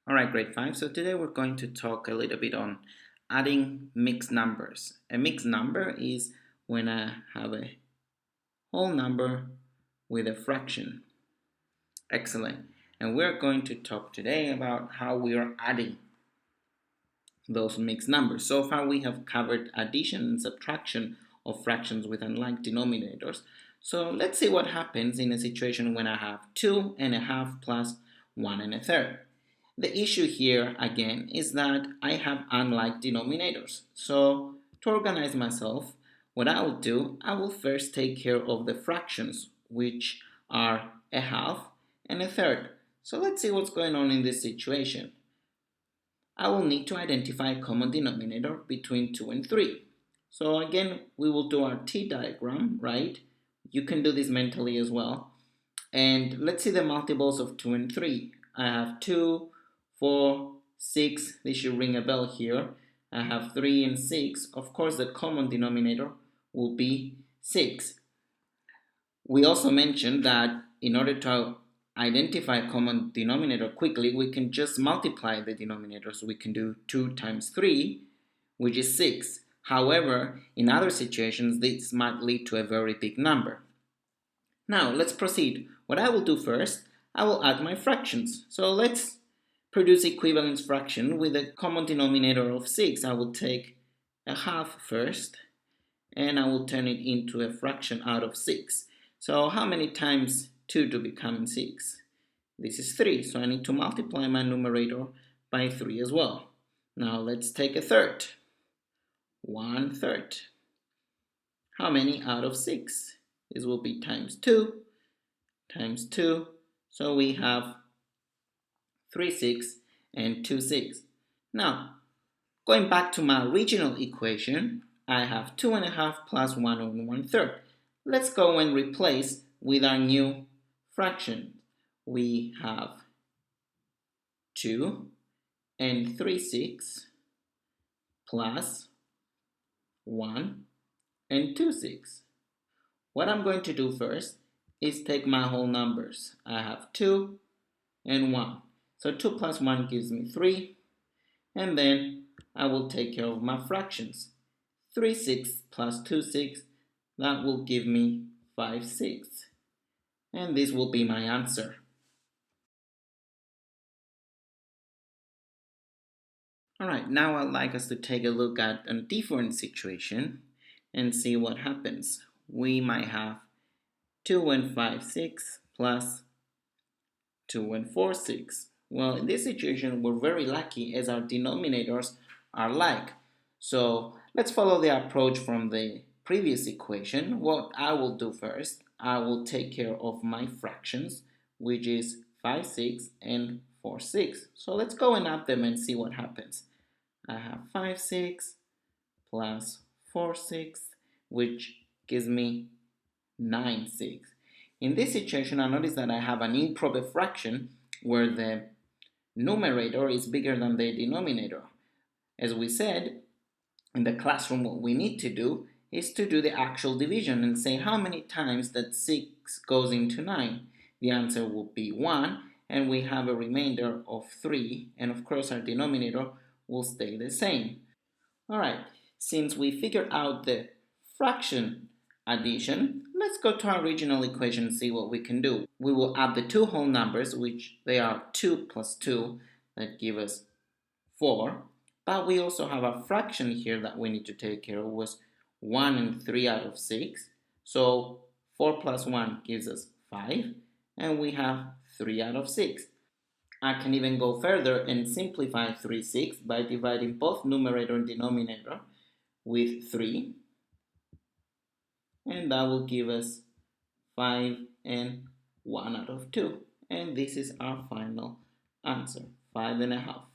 All right, grade 5. So today we're going to talk a little bit on adding mixed numbers. A mixed number is when I have a whole number with a fraction. Excellent. And we're going to talk today about how we are adding those mixed numbers. So far we have covered addition and subtraction of fractions with unlike denominators. So let's see what happens in a situation when I have 2.5 plus 1 1/3. The issue here again is that I have unlike denominators. So to organize myself, what I will do, I will first take care of the fractions, which are a half and a third. So let's see what's going on in this situation. I will need to identify a common denominator between 2 and 3. So again, we will do our T diagram, right? You can do this mentally as well. And let's see the multiples of 2 and 3. I have 2, 4, 6. This should ring a bell here. I have 3 and 6. Of course, the common denominator will be 6. We also mentioned that in order to identify a common denominator quickly, we can just multiply the denominator. So we can do 2 times 3, which is 6. However, in other situations, this might lead to a very big number. Now, let's proceed. What I will do first, I will add my fractions. So let's produce equivalence fraction with a common denominator of 6. I will take a half first, and I will turn it into a fraction out of 6. So how many times 2 to become 6? This is 3, so I need to multiply my numerator by 3 as well. Now let's take a third. 1/3. How many out of 6? This will be times 2, times 2. So we have 3 6 and 2 6. Now, going back to my original equation, I have 2.5 plus 1 1/3. Let's go and replace with our new fraction. We have 2 and 3 6 plus 1 and 2 6. What I'm going to do first is take my whole numbers. I have 2 and 1. So 2 plus 1 gives me 3. And then I will take care of my fractions. 3 6 plus 2 6, that will give me 5 6. And this will be my answer. Alright, now I'd like us to take a look at a different situation and see what happens. We might have 2 and 5 6 plus 2 and 4 6. Well, in this situation, we're very lucky as our denominators are like. So let's follow the approach from the previous equation. What I will do first, I will take care of my fractions, which is 5 6 and 4 6. So let's go and add them and see what happens. I have 5 6 plus 4 6, which gives me 9 6. In this situation, I notice that I have an improper fraction where the numerator is bigger than the denominator. As we said in the classroom, what we need to do is to do the actual division and say how many times that 6 goes into 9. The answer will be 1, and we have a remainder of 3, and of course our denominator will stay the same. Alright, since we figured out the fraction addition, let's go to our original equation and see what we can do. We will add the two whole numbers, which they are 2 plus 2, that give us 4. But we also have a fraction here that we need to take care of, was 1 and 3 out of 6. So 4 plus 1 gives us 5, and we have 3 out of 6. I can even go further and simplify 3 6 by dividing both numerator and denominator with 3. And that will give us 5 and 1 out of 2. And this is our final answer, 5.5.